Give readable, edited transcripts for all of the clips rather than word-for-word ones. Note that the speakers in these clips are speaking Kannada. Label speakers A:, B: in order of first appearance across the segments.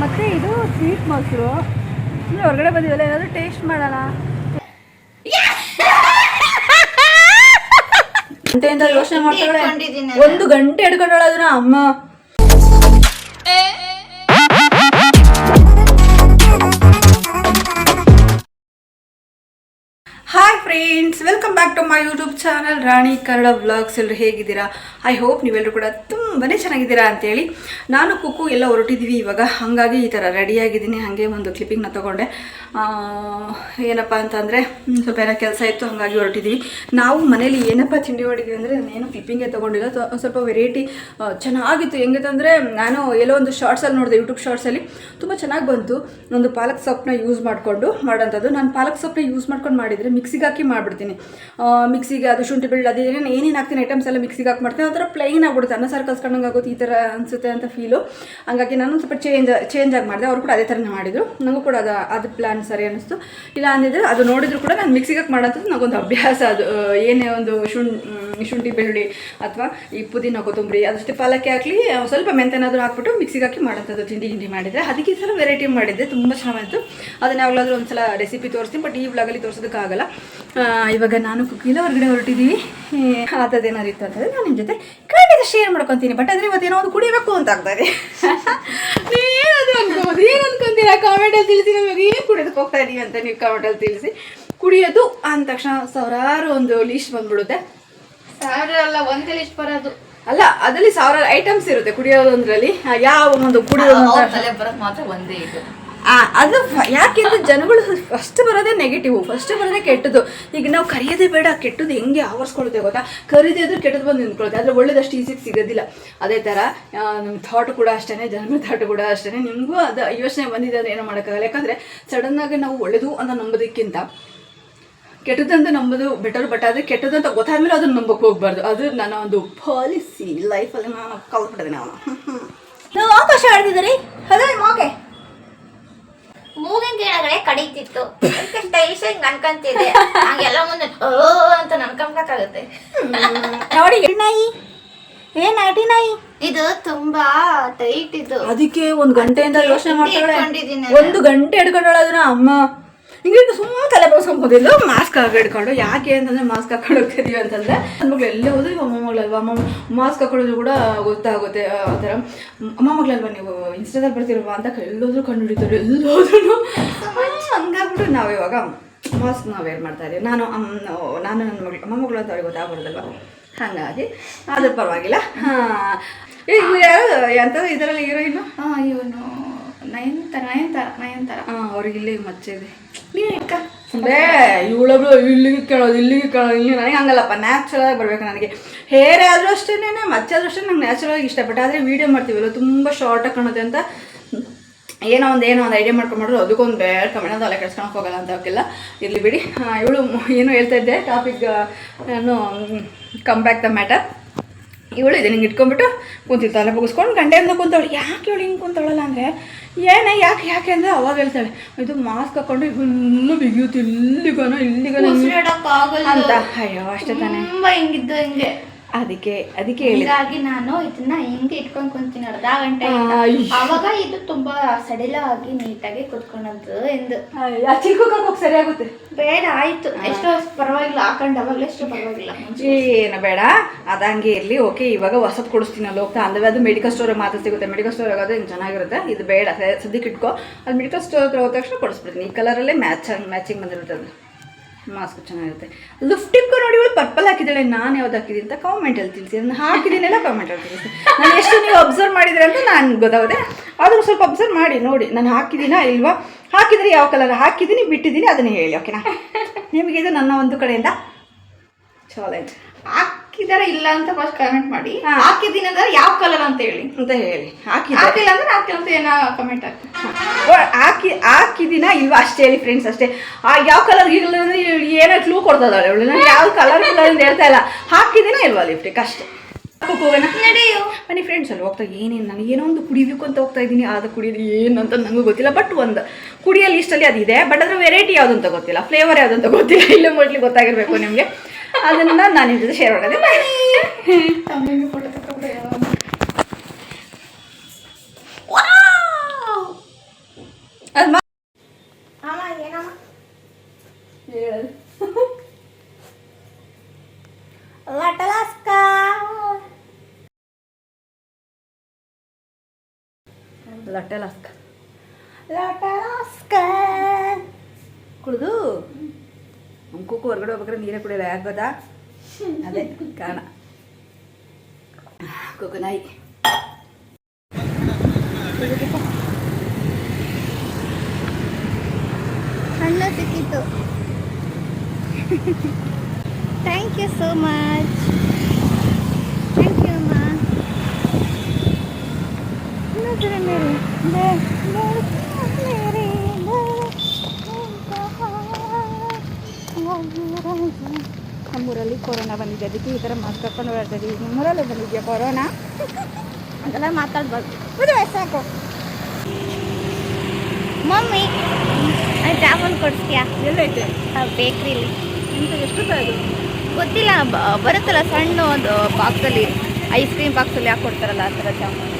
A: ಮತ್ತು ಇದು ಸ್ವೀಟ್ ಮೊಸರು. ಹೊರಗಡೆ ಬಂದಿವಲ್ಲ, ಏನಾದರೂ ಟೇಸ್ಟ್ ಮಾಡೋಣ ಅಂತ ಯೋಚನೆ ಮಾಡ್ತಾಳೆ. 1 ಗಂಟೆ ಹಿಡ್ಕೊಂಡೋಳ ಅದನ್ನ ಅಮ್ಮ. Hi friends, welcome back to my YouTube channel Rani Kannada vlogs. ಎಲ್ಲರೂ ಹೇಗಿದ್ದೀರಾ? ಐ ಹೋಪ್ ನೀವೆಲ್ಲರೂ ಕೂಡ ತುಂಬಾ ಚೆನ್ನಾಗಿದ್ದೀರಾ ಅಂತೇಳಿ. ನಾನು ಕುಕ್ಕು ಎಲ್ಲ ಹೊರಟಿದ್ದೀವಿ ಇವಾಗ. ಹಾಗಾಗಿ ಈ ಥರ ರೆಡಿಯಾಗಿದ್ದೀನಿ. ಹಾಗೆ ಒಂದು ಕ್ಲಿಪ್ಪಿಂಗ್ನ ತೊಗೊಂಡೆ. ಏನಪ್ಪ ಅಂತಂದರೆ ಸ್ವಲ್ಪ ಏನೋ ಕೆಲಸ ಇತ್ತು, ಹಾಗಾಗಿ ಹೊರಟಿದ್ದೀವಿ. ನಾವು ಮನೇಲಿ ಏನಪ್ಪ ತಿಂಡಿ ಮಾಡಿದ್ವಿ ಅಂದರೆ, ನಾನೇನು ಕ್ಲಿಪ್ಪಿಂಗೇ ತೊಗೊಂಡಿಲ್ಲ. ಸ್ವಲ್ಪ ವೆರೈಟಿ ಚೆನ್ನಾಗಿತ್ತು. ಹೆಂಗಂತಂದರೆ, ನಾನು ಎಲ್ಲೋ ಒಂದು ಶಾರ್ಟ್ಸಲ್ಲಿ ನೋಡಿದೆ, ಯೂಟ್ಯೂಬ್ ಶಾರ್ಟ್ಸಲ್ಲಿ ತುಂಬ ಚೆನ್ನಾಗಿ ಬಂತು. ಒಂದು ಪಾಲಕ್ ಸೊಪ್ಪನ್ನ ಯೂಸ್ ಮಾಡಿಕೊಂಡು ಮಾಡೋಂಥದ್ದು. ನಾನು ಪಾಲಕ್ ಸೊಪ್ಪನ್ನ ಯೂಸ್ ಮಾಡ್ಕೊಂಡು ಮಾಡಿದರೆ ಮಿಕ್ಸಿಗೆ ಹಾಕಿ ಮಾಡಿಬಿಡ್ತೀನಿ. ಮಿಕ್ಸಿಗೆ ಅದು ಶುಂಠಿ ಬೆಳ್ಳುಳ್ಳಿ ಅದು ಏನೇನು ಹಾಕ್ತೀನಿ ಐಟಮ್ಸ್ ಎಲ್ಲ ಮಿಕ್ಸಿಗೆ ಹಾಕಿ ಮಾಡ್ತೀನಿ. ಆ ಥರ ಪ್ಲೈನ್ ಆಗ್ಬಿಡುತ್ತೆ, ಅನ್ನ ಸಾರು ಕಲ್ಸ್ಕೊಂಡಂಗೆ ಆಗುತ್ತೆ. ಈ ಥರ ಅನಿಸುತ್ತೆ ಅಂತ ಫೀಲು. ಹಾಗಾಗಿ ನಾನು ಸ್ವಲ್ಪ ಚೇಂಜಾಗಿ ಮಾಡಿದೆ. ಅವರು ಕೂಡ ಅದೇ ಥರನೇ ಮಾಡಿದರು. ನನಗೂ ಕೂಡ ಅದು ಪ್ಲ್ಯಾನ್ ಸರಿ ಅನ್ನಿಸ್ತು. ಇಲ್ಲ ಅಂದಿದ್ರೆ ಅದು ನೋಡಿದ್ರು ಕೂಡ ನಾನು ಮಿಕ್ಸಿಗೆ ಹಾಕಿ ಮಾಡೋಂಥದ್ದು ನನಗೊಂದು ಅಭ್ಯಾಸ. ಅದು ಏನೇ ಒಂದು ಶುಂಠಿ ಬೆಳ್ಳುಳ್ಳಿ ಅಥವಾ ಈ ಪುದೀನ ಕೊತ್ತಂಬರಿ ಅದಷ್ಟೇ ಪಾಲಕ್ಕೆ ಹಾಕಲಿ, ಸ್ವಲ್ಪ ಮೆಂತೆನಾದರೂ ಹಾಕ್ಬಿಟ್ಟು ಮಿಕ್ಸಿಗೆ ಹಾಕಿ ಮಾಡೋಂಥದ್ದು ತಿಂಡಿ ಮಾಡಿದರೆ. ಅದಕ್ಕೆ ಈ ಥರ ವೆರೈಟಿ ಮಾಡಿದ್ದೆ, ತುಂಬ ಚೆನ್ನಾಗಿತ್ತು. ಅದನ್ನ ಯಾವಾಗಲಾದರೂ ಒಂದು ಸಲ ರೆಸಿಪಿ ತೋರಿಸ್ತೀನಿ, ಬಟ್ ಈ ವ್ಲಾಗಲ್ಲಿ ತೋರಿಸೋದಕ್ಕಾಗಲ್ಲ. ಇವಾಗ ನಾನು ಕುಕ್ಕಿಲ್ಲ, ಹೊರಗಡೆ ಹೊರಟಿದ್ದೀವಿ. ಆದದ್ದೇನಾದ್ರು ಇತ್ತು ಅಂತಂದರೆ ನಾನು ನಿಮ್ಮ ಜೊತೆ ಖಂಡಿತ ಶೇರ್ ಮಾಡ್ಕೊತೀನಿ. ಬಟ್ ಆದರೆ ಇವತ್ತೇನೋ ಒಂದು ಕುಡಿಬೇಕು ಅಂತ ಆಗ್ತಾಯಿದೆ. ಏನದು ಅನ್ಕೋಬೋದು, ಏನು ಅನ್ಕೊಂತೀರಾ? ಕಾಮೆಂಟಲ್ಲಿ ತಿಳಿಸಿ. ನಮಗೆ ಏನು ಕುಡಿಯೋದಕ್ಕೆ ಹೋಗ್ತಾ ಇದ್ದೀವಿ ಅಂತ ನೀವು ಕಾಮೆಂಟಲ್ಲಿ ತಿಳಿಸಿ. ಕುಡಿಯೋದು ಅಂದ ತಕ್ಷಣ ಸಾವಿರಾರು ಒಂದು ಲೀಸ್ಟ್ ಬಂದ್ಬಿಡುತ್ತೆ.
B: ಸಾವಿರ ಅಲ್ಲ, ಒಂದೇ ಲಿಸ್ಟ್ ಬರೋದು
A: ಅಲ್ಲ, ಅದರಲ್ಲಿ ಸಾವಿರಾರು ಐಟಮ್ಸ್ ಇರುತ್ತೆ ಕುಡಿಯೋದು ಅಂದ್ರಲ್ಲಿ. ಯಾವ ಒಂದು ಕುಡಿಯೋದು
B: ಬರೋದು ಮಾತ್ರ ಒಂದೇ ಇದು.
A: ಅದು ಯಾಕೆಂದ್ರೆ ಜನಗಳು ಫಸ್ಟ್ ಬರೋದೇ ನೆಗೆಟಿವ್, ಫಸ್ಟ್ ಬರೋದೇ ಕೆಟ್ಟದ್ದು. ಈಗ ನಾವು ಕರೆಯೋದೇ ಬೇಡ, ಕೆಟ್ಟದ್ದು ಹೆಂಗೆ ಆವರಿಸ್ಕೊಳುತ್ತೆ ಗೊತ್ತಾ? ಕರೀದೇ ಆದರೂ ಕೆಟ್ಟದ್ದು ಬಂದು ನಿಂತ್ಕೊಳುತ್ತೆ. ಆದರೆ ಒಳ್ಳೇದಷ್ಟು ಈಸಿಗೆ ಸಿಗೋದಿಲ್ಲ. ಅದೇ ಥರ ನಮ್ಮ ಥಾಟ್ ಕೂಡ ಅಷ್ಟೇ, ಜನಗಳ ಥಾಟ್ ಕೂಡ ಅಷ್ಟೇ. ನಿಮಗೂ ಅದು ಯೋಚನೆ ಬಂದಿದೆ ಅಂದರೆ ಏನೋ ಮಾಡೋಕ್ಕಾಗಲ್ಲ. ಯಾಕಂದರೆ ಸಡನ್ನಾಗಿ ನಾವು ಒಳ್ಳೆಯದು ಅಂತ ನಂಬೋದಕ್ಕಿಂತ ಕೆಟ್ಟದಂತ ನಂಬೋದು ಬೆಟರ್. ಬಟ್ ಆದರೆ ಕೆಟ್ಟದಂತ ಗೊತ್ತಾದ್ಮೇಲೆ ಅದನ್ನು ನಂಬೋಕೆ ಹೋಗ್ಬಾರ್ದು. ಅದು ನನ್ನ ಒಂದು ಪಾಲಿಸಿ ಲೈಫಲ್ಲಿ ನಾನು ಕಲ್ತ್ಬಿಟ್ಟಿದ್ದೀನಿ. ನಾವು ಆಕಾಶ ಆಡ್ತಿದ್ದೀರಿ, ಅದೇ ಓಕೆ.
B: ಮೂಗಿನ ಗಿಡಗಳೇ ಕಡಿತಿತ್ತು, ಸ್ಟೈಲ್ಸ್ ಅನ್ಕೊಂತಿದ್ದೆ. ಹಂಗೆಲ್ಲ ಮುಂದೆ ಅಂತ ನನ್ಕೊಂಬೇಕಾಗುತ್ತೆ.
A: ನೋಡಿ ನಾಯಿ, ಏನ್ ನಾಟಿ ನಾಯಿ
B: ಇದು ತುಂಬಾ ಟೈಟ್. ಇದು
A: ಅದಕ್ಕೆ 1 ಗಂಟೆಯಿಂದ ಯೋಚನೆ ಮಾಡ್ತಾಳೆ. 1 ಗಂಟೆ ಹಿಡ್ಕೊಂಡೋಳ ಅದನ್ನ ಅಮ್ಮ. ಹಿಂಗೆ ಸುಮ್ಮನೆ ತಲೆ ಬಗ್ಸ್ಕೊಂಬೋದಿಲ್ಲ, ಮಾಸ್ಕ್ ಹಿಡ್ಕೊಂಡು. ಯಾಕೆ ಅಂತಂದರೆ ಮಾಸ್ಕ್ ಹಾಕೊಂಡು ಹೋಗ್ತಿದೀವಿ ಅಂತಂದರೆ ಮಗಳು ಎಲ್ಲೇ ಹೋದ್ರಿ ಅಮ್ಮ ಮಗಳಲ್ವ, ಅಮ್ಮ ಮಾಸ್ಕ್ ಹಾಕೊಳ್ಳೋದು ಕೂಡ ಗೊತ್ತಾಗುತ್ತೆ. ಆ ಥರ ಅಮ್ಮ ಮಗಳಲ್ವ ನೀವು ಇನ್ಸ್ಟಾದಲ್ಲಿ ಬರ್ತಿರಲ್ವ ಅಂತ ಎಲ್ಲೋದ್ರೂ ಕಂಡು ಹಿಡಿತಾರೆ. ಎಲ್ಲೋದ್ರೂ ಹಂಗಾಗ್ಬಿಟ್ಟು ನಾವು ಇವಾಗ ಮಾಸ್ಕ್ ನಾವು ವೇರ್ ಮಾಡ್ತಾ ಇದ್ದೀವಿ. ನಾನು ನನ್ನ ಮಗಳು ಅಮ್ಮ ಮಗಳು ಅಂತ ಅವ್ರಿಗೆ ಗೊತ್ತಾಗ್ಬಾರ್ದಲ್ವ, ಹಾಗಾಗಿ ಅದ್ರ ಪರವಾಗಿಲ್ಲ. ಯಾರು ಎಂಥದ್ದು ಇದರಲ್ಲಿ ಹೀರೋಯಿನ್ನು?
B: ಇವನು ನಯನತಾರ.
A: ಅವ್ರಿಗೆ ಇಲ್ಲಿ ಮಚ್ಚೆ ಇದೆ. ನೀನು ಇಕ್ಕ ಅಂದರೆ ಇವಳೊಬ್ಳು ಇಲ್ಲಿಗೆ ಕೇಳೋದು ಇಲ್ಲಿಗೆ ಇಲ್ಲಿ ನನಗೆ ಹಂಗಲ್ಲಪ್ಪ, ನ್ಯಾಚುರಲಾಗಿ ಬರಬೇಕು ನನಗೆ. ಹೇರ್ ಆದರೂ ಅಷ್ಟೇ, ಮಚ್ಚೆ ಆದರೂ ಅಷ್ಟೇ ನಂಗೆ ನ್ಯಾಚುರಲಾಗಿ ಇಷ್ಟಪಟ್ಟು. ಆದರೆ ವೀಡಿಯೋ ಮಾಡ್ತೀವಲ್ಲ ತುಂಬ ಶಾರ್ಟಾಗಿ ಕಾಣುತ್ತೆ ಅಂತ ಏನೋ ಒಂದು ಐಡಿಯಾ ಮಾಡ್ಕೊಂಡು ಮಾಡಿದ್ರು ಅದಕ್ಕೊಂದು ಬೇರೆ ಕಮೆಂಟ್ ಅಂತ ಅಲ್ಲ ಕೆಡ್ಸ್ಕೊಳಕ್ಕೆ ಹೋಗಲ್ಲ ಅಂತ ಅವಕ್ಕೆಲ್ಲ ಇರಲಿ ಬಿಡಿ. ಇವಳು ಏನೋ ಹೇಳ್ತಾ ಇದ್ದೆ ಟಾಪಿಕ್, ನಾನು ಕಮ್ ಬ್ಯಾಕ್ ದ ಮ್ಯಾಟರ್. ಇವಳು ಇದೆ ನಿಂಗೆ ಇಟ್ಕೊಂಡ್ಬಿಟ್ಟು ಕುಂತಿತ್ತು, ತಲೆ ಬಗ್ಸ್ಕೊಂಡು ಗಂಟೆಯಿಂದ ಕುಂತವಳು. ಯಾಕೆ ಇವಳು ಹಿಂಗೆ ಕುಂತವಳಲ್ಲ ಅಂದರೆ ಯಾಕೆ ಅಂದರೆ ಅವಾಗ ಹೇಳ್ತಾಳೆ, ಇದು ಮಾಸ್ಕ್ ಹಾಕ್ಕೊಂಡು ಇನ್ನೂ ಬಿಗಿಯುತ್ತೆ ಇಲ್ಲಿಗನೋ ಅಂತ. ಅಯ್ಯೋ ಅಷ್ಟೇ ತಾನೇ,
B: ಹಿಂಗಿದ್ದು ಹಿಂಗೆ.
A: ಅದಕ್ಕೆ
B: ಹೀಗಾಗಿ ನಾನು ಇದನ್ನ ಹಿಂಗೆ ಇಟ್ಕೊಂಡು ಕುಂತೀನಿ ಅರ್ಧ ಗಂಟೆ. ಅವಾಗ ಇದು ತುಂಬಾ ಸಡಿಲ ಆಗಿ ನೀಟಾಗಿ ಕುತ್ಕೊಂಡದ್ದು ಎಂದು
A: ಚಿಲ್ಕೋಕ್ ಸರಿಯಾಗುತ್ತೆ.
B: ಬೇಡ ಆಯ್ತು, ಎಷ್ಟೋ ಪರವಾಗಿಲ್ಲ ಹಾಕೊಂಡು ಅವಾಗಲೇ ಎಷ್ಟು ಪರವಾಗಿಲ್ಲ.
A: ಏನು ಬೇಡ, ಅದಂಗೆ ಇರಲಿ. ಓಕೆ, ಇವಾಗ ಹೊಸದು ಕೊಡಿಸ್ತೀನಲ್ಲ ಹೋಗ್ತಾ ಅಂದರೆ ಅದು ಮೆಡಿಕಲ್ ಸ್ಟೋರಿಗೆ ಮಾತ್ರ ಸಿಗುತ್ತೆ. ಮೆಡಿಕಲ್ ಸ್ಟೋರ್ ಆಗೋದು ಹಿಂಗೆ ಚೆನ್ನಾಗಿರುತ್ತೆ. ಇದು ಬೇಡ, ಸದ್ಯಕ್ಕೆ ಇಟ್ಕೋ. ಅದು ಮೆಡಿಕಲ್ ಸ್ಟೋರ್ ಹತ್ರ ಹೋದ ತಕ್ಷಣ ಕೊಡಿಸ್ಬಿಡ್ತೀನಿ. ಈ ಕಲರಲ್ಲೇ ಮ್ಯಾಚಿಂಗ್ ಬಂದಿರುತ್ತೆ. ಅದು ಮಾಸ್ಕ್ ಚೆನ್ನಾಗಿರುತ್ತೆ. ಲಿಫ್ಟಿಕ್ಕು ನೋಡಿ ಇವಳು ಪರ್ಪಲ್ ಹಾಕಿದ್ದಾಳೆ. ನಾನು ಯಾವ್ದು ಹಾಕಿದ್ದೀನಿ ಅಂತ ಕಾಮೆಂಟಲ್ಲಿ ತಿಳಿಸಿ. ನಾನು ಹಾಕಿದ್ದೀನೆಲ್ಲ ಕಾಮೆಂಟಲ್ಲಿ ತಿಳಿಸಿ. ನಾನು ಎಷ್ಟು ನೀವು ಅಬ್ಸರ್ವ್ ಮಾಡಿದ್ರೆ ಅಂತ ನಾನು ಗೊತ್ತಾಗುತ್ತೆ. ಆದರೂ ಸ್ವಲ್ಪ ಅಬ್ಸರ್ವ್ ಮಾಡಿ ನೋಡಿ ನಾನು ಹಾಕಿದ್ದೀನಾ ಇಲ್ವಾ, ಹಾಕಿದರೆ ಯಾವ ಕಲರ್ ಹಾಕಿದ್ದೀನಿ ಬಿಟ್ಟಿದ್ದೀನಿ ಅದನ್ನೇ ಹೇಳಿ. ಓಕೆನಾ? ನಿಮಗೆ ಇದು ನನ್ನ ಒಂದು ಕಡೆಯಿಂದ ಚಾಲೆಂಜ್.
B: ಹಾಕಿದಾರ ಇಲ್ಲ ಅಂತ ಫಸ್ಟ್ ಕಮೆಂಟ್ ಮಾಡಿ. ಹಾಕಿದ್ದೀನಿ ಅಂದ್ರೆ ಯಾವ ಕಲರ್ ಅಂತ ಹೇಳಿ ಹಾಕಿಲ್ಲ ಅಂದ್ರೆ ಹಾಕಿ ಅಂತ ಏನೋ ಕಮೆಂಟ್
A: ಹಾಕಿದ್ದೀನ ಇಲ್ವಾ ಅಷ್ಟೇ ಹೇಳಿ ಫ್ರೆಂಡ್ಸ್, ಅಷ್ಟೇ. ಯಾವ ಕಲರ್ ಈಗಲ್ಲ ಅಂದರೆ ಏನೋ ಕ್ಲೂ ಕೊಡ್ತದಾಳೆ ಅವಳು. ನಾನು ಯಾವ ಕಲರ್ ಅಂತ ಹೇಳ್ತಾ ಇಲ್ಲ, ಹಾಕಿದ್ದೀನ ಇಲ್ವಾ ಲಿಫ್ಟಿಕ್ ಅಷ್ಟೇ. ಹೋಗೋಣ ಬನ್ನಿ ಫ್ರೆಂಡ್ಸ್. ಅಲ್ಲಿ ಹೋಗ್ತಾ ಏನೇನು ನನಗೇನೋ ಒಂದು ಕುಡಿಬೇಕು ಅಂತ ಹೋಗ್ತಾ ಇದ್ದೀನಿ. ಅದು ಕುಡಿಯೋದು ಏನು ಅಂತ ನನಗೂ ಗೊತ್ತಿಲ್ಲ. ಬಟ್ ಒಂದು ಕುಡಿಯೋ ಲೀಸ್ಟಲ್ಲಿ ಅದಿದೆ. ಬಟ್ ಅದ್ರ ವೆರೈಟಿ ಯಾವುದು ಅಂತ ಗೊತ್ತಿಲ್ಲ, ಫ್ಲೇವರ್ ಯಾವುದು ಅಂತ ಗೊತ್ತಿಲ್ಲ. ಇಲ್ಲೇ ಮೋಸ್ಟ್ಲಿ ಗೊತ್ತಾಗಿರ್ಬೇಕು ನಿಮಗೆ. ಅದನ್ನು ನಾನು ನಿಮ್ಮ ಜೊತೆ ಶೇರ್ ಮಾಡೋದು. ಲಟಲಾಸ್ಕ ಕುಡಿದು ನಮ್ಮ ಕುಕ್ಕು ಹೊರಗಡೆ ಹೋಗ್ಬೇಕಾದ್ರೆ ನೀರೇ ಕುಡಿಯಲ್ಲ ಯಾಕೆ ಗೊತ್ತಾ ಅದೇ ಕಾರಣ ಕುಕ್ಕು ನಾಯಿ
B: ಹಣ್ಣು ಸಿಕ್ಕಿತ್ತು thank you so much thank you ಅಮ್ಮ
A: ನಮ್ಮೂರಲ್ಲಿ ಕೊರೋನಾ ಬಂದಿದೆ ಅದಕ್ಕೆ ಈ ಥರ ಮಾಸ್ಕ್ ಹಾಕೊಂಡು ಓಡಾಡ್ತಾ ಇದ್ದೀವಿ ನಿಮ್ಮೂರಲ್ಲೇ ಬಂದಿದೆಯಾ ಕೊರೋನಾ
B: ಅದೆಲ್ಲ ಮಾತಾಡ್ಬಾರ್ದು ಬಿಡುವೆ ಸಾಕು ಮಮ್ಮಿ ಜಾಮೂನ್ ಕೊಡಿಸ್ತೀಯಾ
A: ಎಲ್ಲೈತೆ
B: ಬೇಕ್ರಿಲಿ
A: ನಿಮ್ಗೆ ಎಷ್ಟು ರೂಪಾಯಿ ಅದು
B: ಗೊತ್ತಿಲ್ಲ ಬರುತ್ತಲ್ಲ ಸಣ್ಣ ಒಂದು ಬಾಕ್ಸಲ್ಲಿ ಐಸ್ ಕ್ರೀಮ್ ಬಾಕ್ಸಲ್ಲಿ ಯಾಕೆ ಕೊಡ್ತಾರಲ್ಲ ಆ ಥರ ಜಾಮೂನು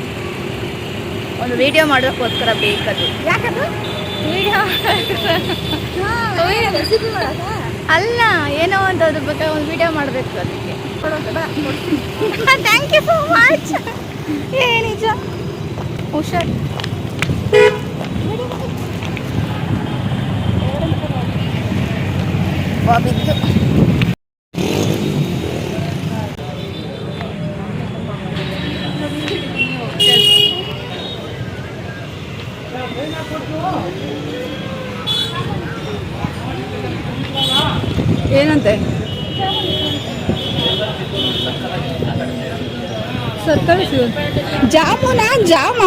B: ಒಂದು ವಿಡಿಯೋ ಮಾಡೋಕ್ಕೋಸ್ಕರ ಬೇಕದು
A: ಯಾಕದು
B: ವಿಡಿಯೋ
A: ರೆಸಿಪಿ ಮಾಡೋದ
B: ಅಲ್ಲ ಏನೋ ಒಂದು ಅದ್ರ ಬಗ್ಗೆ ಒಂದು ವಿಡಿಯೋ ಮಾಡಬೇಕು ಅದಕ್ಕೆ ಥ್ಯಾಂಕ್ ಯು ಸೋ ಮಚ್ ಏ ನಿಜ ಹುಷಾರ್ ಬಿದ್ದು
A: ಏನಂತೆ ಸತ್ತಳಿಸಿ ಜಾಮೂನಾ ಜಾಮ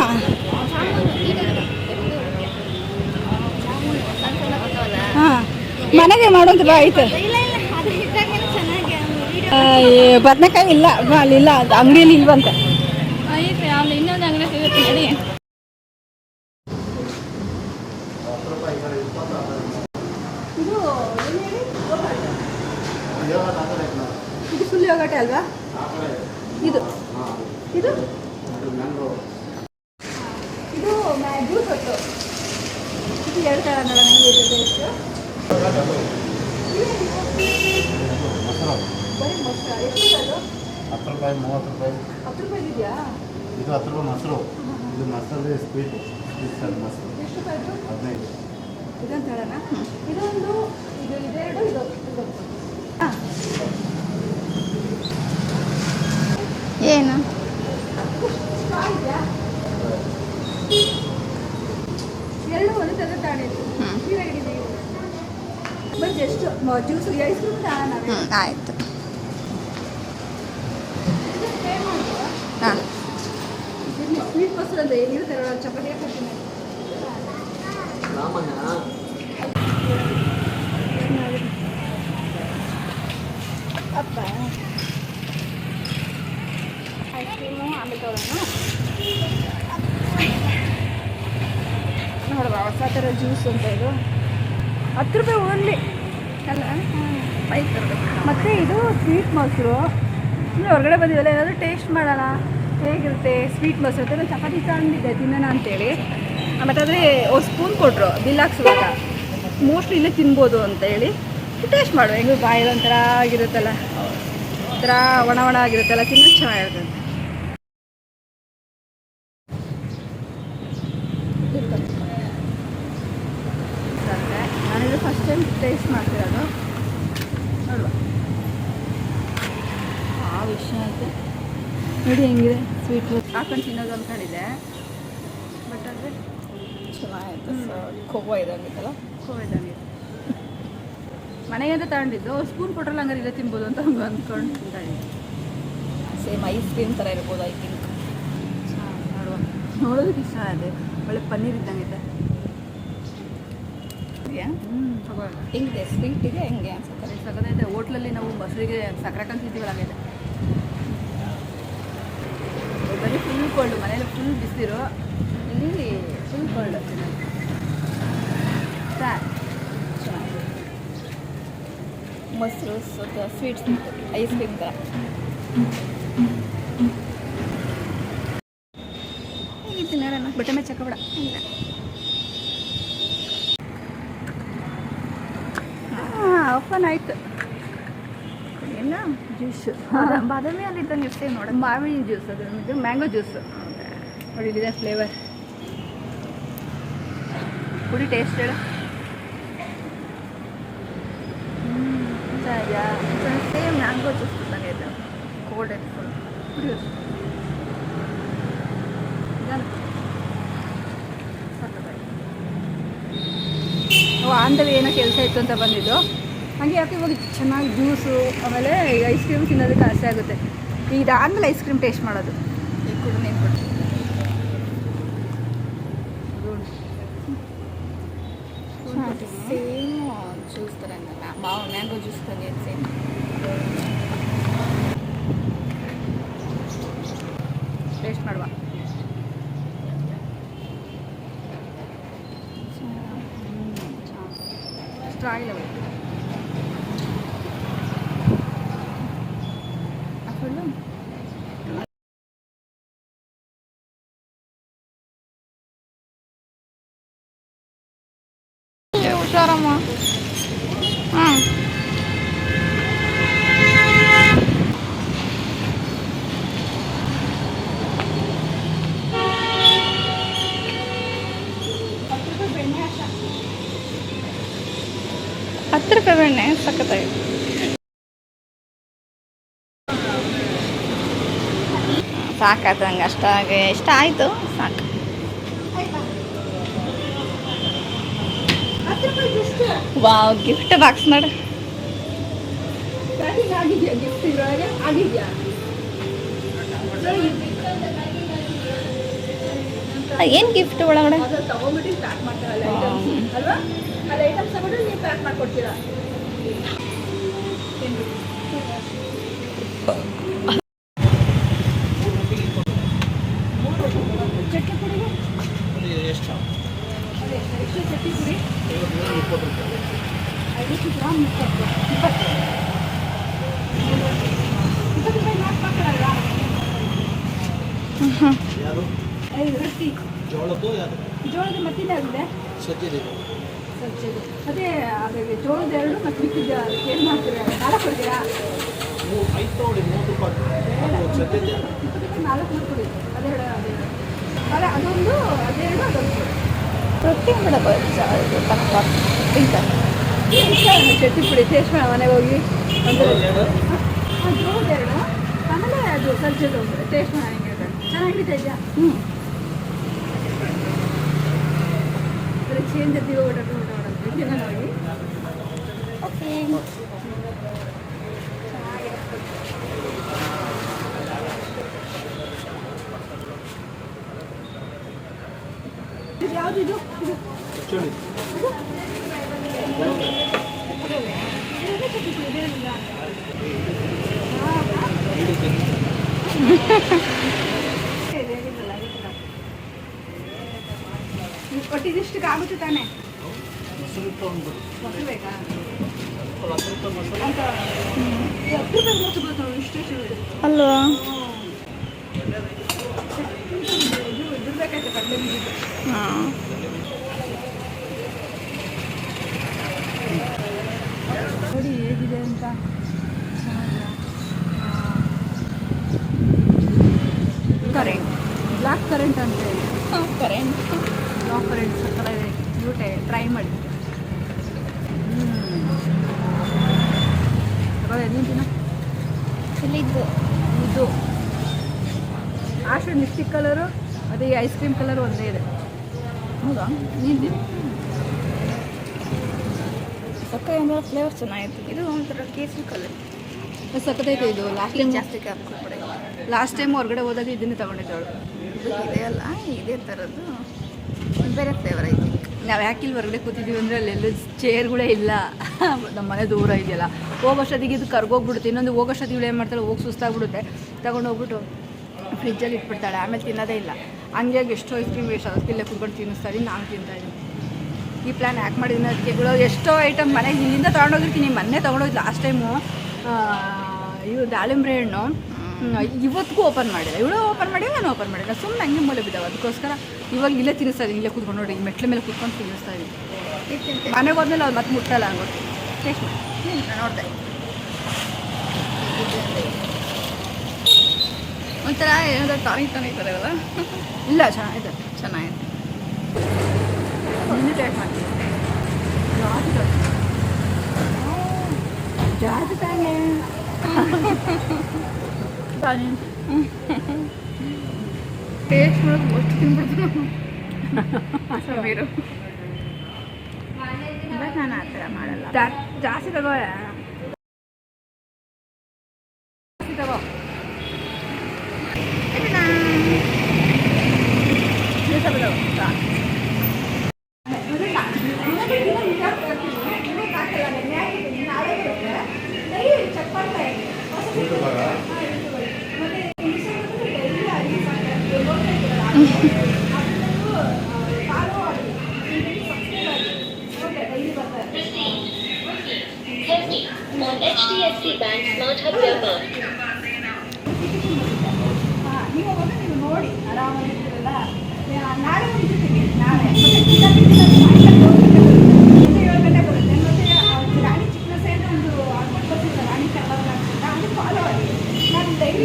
A: ಹಾಂ ಮನೆಗೆ ಮಾಡೋಂತ ಬಾ ಆಯ್ತು
B: ಇಲ್ಲ ಇಲ್ಲ ಅದು ಇದ್ದಾಗೇನು ಚೆನ್ನಾಗಿ
A: ಬದನೆಕಾಯಿ ಇಲ್ಲ ಅಲ್ಲಿಲ್ಲ ಅದು ಅಂಗಡಿಯಲ್ಲಿ ಇಲ್ವಂತ
B: ಐತೆ ಅಲ್ಲಿ ಇನ್ನೊಂದು ಅಂಗಡಿ ಸಿಗುತ್ತೆ ನಡಿ
A: ಇದು ಇದು ಫುಲ್ ಯೋಗಟೆ ಅಲ್ವಾ ಇದು ಇದು ಇದು ಜ್ಯೂಸ್ ಹೊತ್ತು ಇದು ಎರಡು ಥರ ನೋಡೋಣ ಹೆಂಗೆ ಇದೆ ಟೇಸ್ಟು ಬರೀ ಮೊಸರು ಎಷ್ಟು ಅದು
C: 10 ರೂಪಾಯಿ 30 ರೂಪಾಯಿ
A: 10 ರೂಪಾಯಿ ಇದೆಯಾ
C: ಇದು 10 ರೂಪಾಯಿ ಮೊಸರು ಇದು ಮಸಾಲೆ ಸ್ವೀಟ್ ಮೊಸರು
A: ಎಷ್ಟು ರೂಪಾಯಿ ಇದು
C: 15
A: ಇದಂತ ಹೇಳೋಣ ಇದೊಂದು ಇದು ಇದೆರಡು ಇದು ಹಾಂ
B: ಏನು
A: ಇದೆಯಾ ಎರಡು ಒಂದು ಥರ ತಾಣಿತ್ತು ನೀರಾಗಿದೆ ಬಟ್ ಎಷ್ಟು ಜ್ಯೂಸ್ ಐಸ್ ಕ್ರೀಮ್ ತಾಣ
B: ಆಯಿತು ಹಾಂ
A: ಸ್ವೀಟ್ ಮೊಸರು ಅಂತ ಏನಿರ್ತಾರೆ ಚಪಾತಿ ಹಾಕ್ತೀನಿ
B: ಅಪ್ಪ ಐಸ್ ಕ್ರೀಮು ಆಮೇಲೆ ತಗೊಳ್ಳೋಣ
A: ನೋಡುವ ಹೊಸ ಥರ ಜ್ಯೂಸ್ ಅಂತ ಇದು 10 ರೂಪಾಯಿ ಓನ್ಲಿ ಅಲ್ಲ ಮತ್ತು ಇದು ಸ್ವೀಟ್ ಮೊಸರು ಇನ್ನು ಹೊರಗಡೆ ಬಂದಿದ್ದಲ್ಲ ಏನಾದರೂ ಟೇಸ್ಟ್ ಮಾಡೋಣ ಹೇಗಿರುತ್ತೆ ಸ್ವೀಟ್ ಮೊಸರು ಅಂತ ನಾನು ಚಪಾತಿ ತಗೊಂಡಿದ್ದೆ ತಿನ್ನೋಣ ಅಂತೇಳಿ ಮತ್ತು ಆದರೆ ಸ್ಪೂನ್ ಕೊಟ್ಟರು ಬಿಲ್ ಹಾಕ್ಸುವಾಗ ಮೋಸ್ಟ್ಲಿ ಇಲ್ಲೇ ತಿನ್ಬೋದು ಅಂತ ಹೇಳಿ ಟೇಸ್ಟ್ ಮಾಡುವ ಹೆಂಗೆ ಬಾಯಲ್ಲಿ ಒಂಥರ ಆಗಿರುತ್ತಲ್ಲ ಒಂಥರ ಒಣ ಒಣ ಆಗಿರುತ್ತಲ್ಲ ತಿನ್ನೋದು ಚೆನ್ನಾಗಿರುತ್ತೆ ನಾನಿದು ಫಸ್ಟ್ ಟೈಮ್ ಟೇಸ್ಟ್ ಮಾಡ್ತಿರೋದು ನೋಡುವ ಆ ವಿಷಯ ಆಯಿತು ನೋಡಿ ಹೆಂಗಿದೆ ಸ್ವೀಟ್ ಹಾಕೊಂಡು ತಿನ್ನೋದು ಅಂದ್ಕೊಂಡಿದ್ದೆ ಬಟ್ ಅಂದರೆ
B: ಚೆನ್ನಾಗಿತ್ತು ಕೊಬ್ಬ ಇದಾಗಿತ್ತಲ್ಲ
A: ಕೋವ ಇದ್ದಂಗೆ ಮನೆಗೆ ಅಂತ ತಗೊಂಡಿದ್ದು ಸ್ಪೂನ್ ಕೊಟ್ರಲ್ಲ ಹಂಗಾರೆ ಇಲ್ಲೇ ತಿನ್ಬೋದು ಅಂತ ಹಂಗೆ ಅಂದ್ಕೊಂಡು ತಿಂತಾ ಇದ್ದೀನಿ
B: ಸೇಮ್ ಐಸ್ ಕ್ರೀಮ್ ಥರ ಇರ್ಬೋದು ಐ ಥಿಂಕ್
A: ನೋಡುವ ನೋಡೋದಕ್ಕೆ ಇಷ್ಟ ಇದೆ ಒಳ್ಳೆ ಪನ್ನೀರ್ ಇದ್ದಂಗೆ ಇದೆ ತಗೋಲ್ಲ
B: ಹೆಂಗಿದೆ ಸ್ವೀಟ್ ಇದೆ ಹೆಂಗೆ ಅನ್ಸುತ್ತೆ
A: ಸರಿ ಸಗದೈತೆ ಹೋಟ್ಲಲ್ಲಿ ನಾವು ಮೊಸರಿಗೆ ಸಕ್ಕರೆ ಕಂತಿದ್ದೀವಲ್ಲ ಹಂಗೈತೆ ಬರೀ ಫುಲ್ ಕೋಲ್ಡು ಮನೇಲಿ ಫುಲ್ ಬಿಸಿರು ಇಲ್ಲಿ ಫುಲ್ ಕೋಲ್ಡ್ ಸಾರ್
B: ಮೊಸರು ಸ್ವೀಟ್ಸ್ ಐಸ್ ಕ್ರೀಮ್ ಥರ ಹೇಗಿತ್ತು ನೋಡೋಣ
A: ಬಟ್ಟೆ ಮೇಲೆ ಚಕ್ಕಬೇಡ ಓಪನ್ ಆಯಿತು
B: ಏನು
A: ಜ್ಯೂಸ್
B: ಬಾದಾಮಿ ಅಲ್ಲಿ ಇದ್ದಂಗೆ ಇರ್ತೇವೆ ನೋಡಿ
A: ಮಾವಿನ ಜ್ಯೂಸ್ ಅದು ಇದು ಮ್ಯಾಂಗೋ ಜ್ಯೂಸ್ ನೋಡಿ ಇದೆ ಫ್ಲೇವರ್
B: ಕುಡಿ ಟೇಸ್ಟ್ ಹೇಳು. ಸೇಮ್ ಮ್ಯಾಂಗೋ ಜ್ಯೂಸ್ ತಂಗೆ ಇದೆ, ಕೋಲ್ಡ್ ಆಯ್ತು ಫುಲ್ ಕುಡಿಯೋ. ಆಂಧವಿ ಏನೋ ಕೆಲಸ ಇತ್ತು ಅಂತ ಬಂದಿದ್ದು, ಹಾಗೆ ಯಾಕೆ ಇವಾಗ ಚೆನ್ನಾಗಿ ಜ್ಯೂಸು ಆಮೇಲೆ ಐಸ್ ಕ್ರೀಮ್ ತಿನ್ನೋದಕ್ಕೆ ಆಸೆ ಆಗುತ್ತೆ. ಇದಾದಮೇಲೆ ಐಸ್ ಕ್ರೀಮ್ ಟೇಸ್ಟ್ ಮಾಡೋದು. ಈಗ ಕೂಡ ನೀನು ಕೊಡಿ. ಸೇಮ್ ಜ್ಯೂಸ್ ಥರ ಮ್ಯಾಂಗೋ ಜ್ಯೂಸ್ ತಂಗೆ ಸೇಮ್. ಟೇಸ್ಟ್ ಮಾಡುವ. ಸ್ಟ್ರಾಯಿಲ್ ಫುಲ್ಲು ಹುಷಾರಮ್ಮ. ಹಾಂ ₹10 ಬೆಣ್ಣೆ ಸಖತ್ತಾಗಿ. ಸಾಕಾಯ್ತು ನಂಗೆ, ಅಷ್ಟಾಗಿ ಇಷ್ಟ ಆಯಿತು, ಸಾಕು. ವಾವ್, ಗಿಫ್ಟ್ ಬಾಕ್ಸ್ ನೋಡು. ಏನು ಗಿಫ್ಟ್ ಒಳಗಡೆ? ಜೋಳದ ಮತ್ತಿದ್ದಾಗಿದೆ ಸಜ್ಜೆದು. ಅದೇ ಜೋಳದ 2 ಮತ್ತು ಮಿಕ್ಕಿದ ಏನು ಮಾಡ್ತೀರಾ? 4 ಕೊಡ್ತೀರಾ?
C: 5 ತಗೊಳ್ಳಿ, 30 ರೂಪಾಯಿ.
B: 4 ಕೊಡಿ. ಅದೆರಡು ಅಲ್ಲ, ಅದೊಂದು ಅದೆರಡು ಅದೊಂದು ರೊಟ್ಟಿ ಮಾಡಬಹುದು. ಚಟ್ನಿ ಪುಡಿ ಟೇಸ್ಟ್ ಮಾಡ ಮನೆಗೆ ಹೋಗಿ. ಜೋಳದ 2 ಆಮೇಲೆ ಅದು ಸಜ್ಜೆದು ಟೇಸ್ಟ್ ಮಾಡಿ ಚೆನ್ನಾಗಿದೆ. ಇದೆಯಾ? ಚೇಂಜ್ ಎತ್ತಿ ಹೋಗಿ ಓಕೆ. ಯಾವುದಿದು? ಕೊಟ್ಟಿದ್ದಷ್ಟಕ್ಕೆ ಆಗುತ್ತೆ ತಾನೆ? ಮೊಸರು ಬೇಕಾ? 10 ರೂಪಾಯಿ ಮೊಸರು ಇಷ್ಟೇ ಅಲ್ವಾ? ಇದು ಬೇಕಾಯ್ತು ಕಡಲೆ ಬೀಜ. ಹಾಂ, ನೋಡಿ ಹೇಗಿದೆ ಅಂತ. ಕರೆಂಟ್, ಬ್ಲ್ಯಾಕ್ ಕರೆಂಟ್ ಅಂತ ಹೇಳಿ. ಕರೆಂಟ್, ಬ್ಲಾಕ್ ಕರೆಂಟ್ ಸಕ್ಕಲ ಇದೆ. ಬ್ಯೂಟೆ ಟ್ರೈ ಮಾಡಿ. ನೀನು ದಿನ ಇಲ್ಲಿದ್ದು ಇದು ಆಶ್ರಮ್ ಲಿಪ್ಸ್ಟಿಕ್ ಕಲರು, ಅದೇ ಐಸ್ ಕ್ರೀಮ್ ಕಲರು ಒಂದೇ ಇದೆ. ಹೌದಾ? ನೀನು ಸಕ್ಕರೆ ಅಂದರೆ ಫ್ಲೇವರ್ ಚೆನ್ನಾಗಿತ್ತು. ಇದು ಒಂಥರ ಕೇಸರಿ ಕಲರ್ ಸಕ್ಕತ್ತೈತೆ. ಇದು ಲಾಸ್ಟ್ ಟೈಮ್ ಜಾಸ್ತಿ ಹಾಕ್ಕೊಡ್ಬೇಡಿ. ಲಾಸ್ಟ್ ಟೈಮ್ ಹೊರಗಡೆ ಹೋದಾಗ ಇದನ್ನೇ ತೊಗೊಂಡಿದ್ದವಳು. ಇದೆ ಅಲ್ಲ, ಇದೇ ಥರದ್ದು ಬೇರೆ ಫ್ಲೇವರ್ ಐತಿ. ನಾವು ಯಾಕಿಲ್ಲಿ ಹೊರಗಡೆ ಕೂತಿದ್ದೀವಿ ಅಂದರೆ ಅಲ್ಲೆಲ್ಲ ಚೇರ್ಗಳೇ ಇಲ್ಲ. ನಮ್ಮ ಮನೆ ದೂರ ಇದೆಯಲ್ಲ, ಹೋಗೋಷ್ಟೊತ್ತಿಗೆ ಇದು ಕರ್ಗೋಗ್ಬಿಡುತ್ತೆ. ಇನ್ನೊಂದು ಹೋಗೋಷ್ಟೊತ್ತಿಗೆ ಏನು ಮಾಡ್ತಾಳೆ, ಹೋಗಿ ಸುಸ್ತಾಗ್ಬಿಡುತ್ತೆ, ತಗೊಂಡು ಹೋಗ್ಬಿಟ್ಟು ಫ್ರಿಜ್ಜಲ್ಲಿ ಇಟ್ಬಿಡ್ತಾಳೆ, ಆಮೇಲೆ ತಿನ್ನೋದೇ ಇಲ್ಲ. ಹಂಗಾಗಿ ಎಷ್ಟೋ ಐಸ್ ಕ್ರೀಮ್ ವೇಸ್ಟ್ ಆಗುತ್ತೆ. ಇಲ್ಲೇ ಕುತ್ಕೊಂಡು ತಿನ್ನಿಸ್ತಾರೆ, ನಾನು ತಿಂತಾಯಿದ್ದೀನಿ. ಈ ಪ್ಲ್ಯಾನ್ ಯಾಕೆ ಮಾಡಿದ್ದೀನಿ ಅದಕ್ಕೆ. ಎಷ್ಟೋ ಐಟಮ್ ಮನೆಗೆ ಇಲ್ಲಿಂದ ತೊಗೊಂಡೋಗಿರ್ತೀನಿ. ಮೊನ್ನೆ ತೊಗೊಂಡೋಗಿ ಲಾಸ್ಟ್ ಟೈಮು ಇವು ದಾಳಿಂಬ್ರೆ ಹಣ್ಣು ಇವತ್ತಿಗೂ ಓಪನ್ ಮಾಡಿಲ್ಲ. ಇವಳು ಓಪನ್ ಮಾಡಿ, ನಾನು ಓಪನ್ ಮಾಡಿಲ್ಲ. ಸುಮ್ಮನೆ ಹಂಗೆ ಮೂಲೆ ಬಿದ್ದಾವೆ. ಅದಕ್ಕೋಸ್ಕರ ಇವಾಗ ಇಲ್ಲೇ ತಿನ್ನಿಸ್ತಾ ಇದ್ದೀನಿ. ಇಲ್ಲೇ ಕೂತ್ಕೊಂಡು ನೋಡಿ, ಮೆಟ್ಲ ಮೇಲೆ ಕೂತ್ಕೊಂಡು ತಿನ್ನಿಸ್ತಾ ಇದ್ದೀನಿ. ಮನೆಗೆ ಹೋದ್ಮೇಲೆ ಅವ್ರು ಮತ್ತೆ ಮುಟ್ಟಲ್ಲ ಹಂಗೋದು. ಟೇಸ್ಟ್ ಮಾಡಿ ನೋಡಿದೆ. ಒಂಥರ ಏನಾದರೂ ಟಾನಿಕ್ ಥರ ಇರಲ್ಲ. ಇಲ್ಲ, ಚೆನ್ನಾಗಿದೆ. ಇನ್ನೂ ಟೇಸ್ಟ್ ಮಾಡ್ತೀವಿ. ಜಾಸ್ತಿ ತಾನೇ ಟೇಸ್ಟ್ ಮಾಡೋದು ಅಷ್ಟು ತಿನ್ಬಿಡ್ತು ಬೇರು. ಬಟ್ ನಾನು ಆ ಥರ ಮಾಡಲ್ಲ. ಜಾಸ್ತಿ ತಗೋ ತಗೋ
D: on HDFC Bank Smart Hub Vyapar.
A: ನೀವು ನೋಡಿ ಆರಾಮಾಗಿರ್ತೀರಲ್ಲ. ನಾಳೆ ಮುಂಚಿರ್ತೀವಿ, ನಾಳೆ 7 ಗಂಟೆ ಬರುತ್ತೆ. ಮತ್ತು ರಾಣಿ ಚಿಕ್ಕ ಸೈಡ್ ಒಂದು ಬಸ್ಸಿಲ್ಲ, ರಾಣಿ ಕಬಾಬ್ ಅಂತ ಅದು ಫಾಲೋ ಆಗಿ ನಾನು ಡೈಲಿ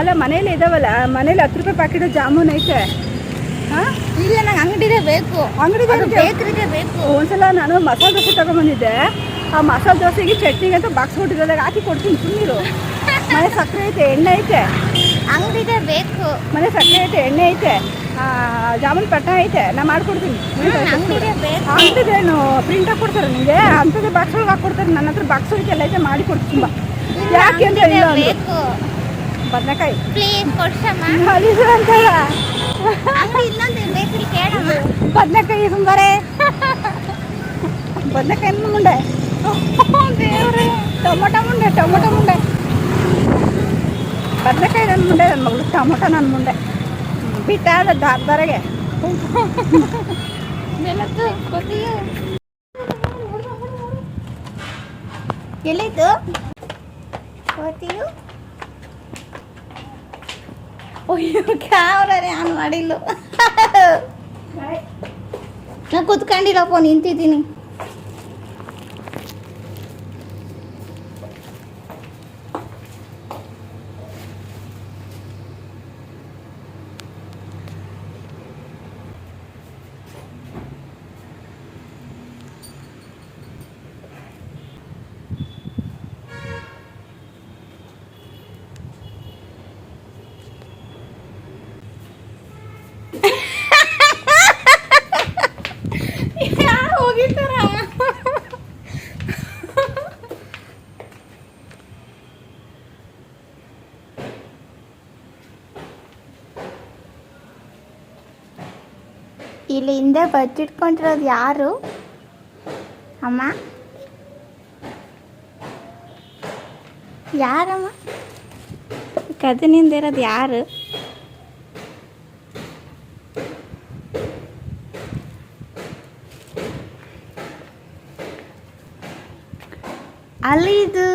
A: ಅಲ್ಲ ಮನೇಲಿ ಇದಾವಲ್ಲ, ಮನೇಲಿ 10 ರೂಪಾಯಿ ಪ್ಯಾಕೆಟ್ ಜಾಮೂನ್ ಐತೆ. ಹಾಂ
B: ಇಲ್ಲ, ನಂಗೆ ಅಂಗಡಿಗೆ ಬೇಕು.
A: ಅಂಗಡಿ
B: ಬೇಕ್ರಿಗೆ ಬೇಕು.
A: ಒಂದ್ಸಲ ನಾನು ಮಸಾಲೆ ದೋಸೆ ತಗೊಂಬಂದಿದ್ದೆ. ಆ ಮಸಾಲೆ ದೋಸೆಗೆ ಚಟ್ನಿಗೆ ಅಂತ ಬಾಕ್ಸ್ ಕೊಟ್ಟಿದ್ದಾಗ ಹಾಕಿ ಕೊಡ್ತೀನಿ ಸುಮ್ಮನಿರು. ಮನೆ ಸಕ್ಕರೆ ಐತೆ, ಎಣ್ಣೆ ಐತೆ.
B: ಅಂಗಡಿಗೆ ಬೇಕು.
A: ಮನೆ ಸಕ್ಕರೆ ಐತೆ, ಎಣ್ಣೆ ಐತೆ, ಜಾಮೂನ್ ಪಟ್ಟ ಐತೆ, ನಾನು ಮಾಡ್ಕೊಡ್ತೀನಿ.
B: ಅಂಗಡಿಗೆ ಬೇಕು.
A: ಅಂಥದ್ದೇನು ಪ್ರಿಂಟ್ ಹಾಕಿ ಕೊಡ್ತಾರೆ ನಿಮಗೆ? ಅಂಥದ್ದೇ ಬಾಕ್ಸ್ ಒಳಗೆ ಹಾಕ್ಕೊಡ್ತಾರೆ. ನನ್ನ ಹತ್ರ ಬಾಕ್ಸ್ ಒಳಗೆ ಎಲ್ಲ ಐತೆ, ಮಾಡಿ ಕೊಡ್ತೀನಿ. ತುಂಬ ಯಾಕೆ ಅಂತ ಇಲ್ಲ
B: ಬೇಕು.
A: ಬದನೆಕಾಯಿ
B: ಪ್ಲೀಸ್ ಕೊಡ್ಸಮ್ಮ.
A: ಅಂತಲ್ಲ
B: ಅಂಗಡಿ ಇನ್ನೊಂದು ಬೇಕ್ರಿ ಕೇಳಮ್ಮ.
A: ಬದನೆಕಾಯಿ ಸುಂಬಾರೆ, ಬದನೆಕಾಯಿ ಮುಂಡೆ, ದೇವ್ರೆ, ಟೊಮೊಟೊ ಮುಂಡೆ, ಟೊಮೊಟೊ ಮುಂಡೆ, ಬದನೆಕಾಯಿ ನನ್ನ ಮುಂಡೆ, ನನ್ನ ಮಗಳು ಟೊಮೊಟೊ ನನ್ನ ಮುಂಡೆ ಬಿಟ್ಟಾದ ದಾರದಾರೆಗೆ
B: ನೆಲತ್ತು ಕೊತ್ತಿಯು ಎಲ್ಲಿದ್ದು ಕೊತ್ತಿಯು. ಅಯ್ಯೋ ಕ್ಯಾಮ್ರಾನೇ ಆನ್ ಮಾಡಿಲ್ಲ. ನಾನು ಕುತ್ಕೊಂಡಿಲ್ಲಪ್ಪ, ನಿಂತಿದ್ದೀನಿ. ಯಾರು ಹೋಗಿರ್ತಾರ? ಇಲ್ಲಿ ಹಿಂದೆ ಬಚ್ಚಿಟ್ಕೊಂಡಿರೋದು ಯಾರು ಅಮ್ಮ? ಯಾರಮ್ಮ? ಕದನಿಂದ ಇರೋದು ಯಾರು? ಅಲ್ಲಿದು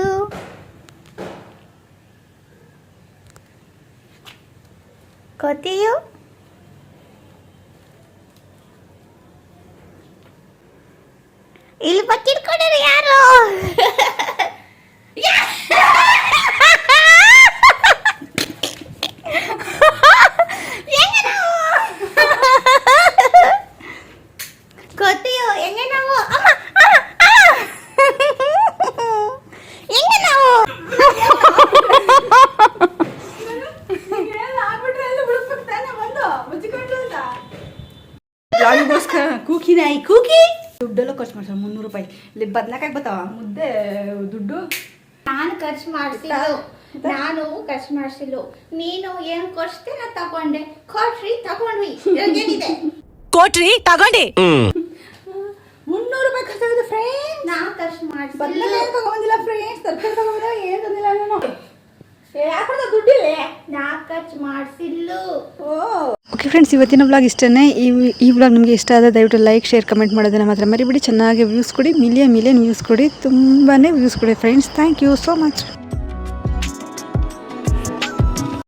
B: ಕೊತ್ತಿಯು ಇಲ್ಲಿ ಬಚ್ಚಿಟ್ಕೊಂಡ್ರೆ ಯಾರು? ಕೊತ್ತಿಯು ಹೆಂಗೆ ನಾವು? ಹೆಂಗೆ ನಾವು?
A: ಯಾರಿಗೋಸ್ಕರ ಕೂಕಿ ನಾಯಿ ಕೂಕಿ ದುಡ್ಡೆಲ್ಲ ಖರ್ಚು ಮಾಡ್ತಾರೆ. 300 ರೂಪಾಯಿ ಇಲ್ಲಿ ಬದನೆಕಾಯಿ ಬರ್ತಾವ, ಮುದ್ದೆ ದುಡ್ಡು
B: ನಾನು ಖರ್ಚು ಮಾಡಿಸಿಲ್ಲ. ನೀನು ಏನು ಕೊಡ್ಸ್ತೆ ನಾ ತಗೊಂಡೆ. ತಗೊಂಡ್ವಿ. ಏನಿದೆ
E: ಕೊಟ್ರಿ ತಗೊಂಡಿ.
A: 300 ರೂಪಾಯಿ ಖರ್ಚಾಗಿದೆ ಫ್ರೆಂಡ್ಸ್.
B: ನಾ ಖರ್ಚು ಮಾಡಿಸಿಲ್ಲ.
A: ಬದನೆಕಾಯಿ ತಗೊಂಡಿಲ್ಲ ಫ್ರೆಂಡ್ಸ್, ತರಕಾರಿ ತಗೊಂಡಿಲ್ಲ, ಏನು ತಂದಿಲ್ಲ ನಾನು. ಯಾಕೆ ದುಡ್ಡಿಲ್ಲ?
B: ನಾ ಖರ್ಚು ಮಾಡಿಸಿಲ್ಲ.
A: ಓಕೆ ಫ್ರೆಂಡ್ಸ್, ಇವತ್ತಿನ ವ್ಲಾಗ್ ಇಷ್ಟೇ. ಈ ವ್ಲಾಗ್ ನಿಮಗೆ ಇಷ್ಟ ಆದರೆ ದಯವಿಟ್ಟು ಲೈಕ್, ಶೇರ್, ಕಮೆಂಟ್ ಮಾಡೋದನ್ನು ಮಾತ್ರ ಮರಿಬೇಡಿ. ಚೆನ್ನಾಗಿ ವ್ಯೂಸ್ ಕೊಡಿ, ಮಿಲಿಯನ್ ವ್ಯೂಸ್ ಕೊಡಿ, ತುಂಬಾ ವ್ಯೂಸ್ ಕೊಡಿ friends. Thank you so much.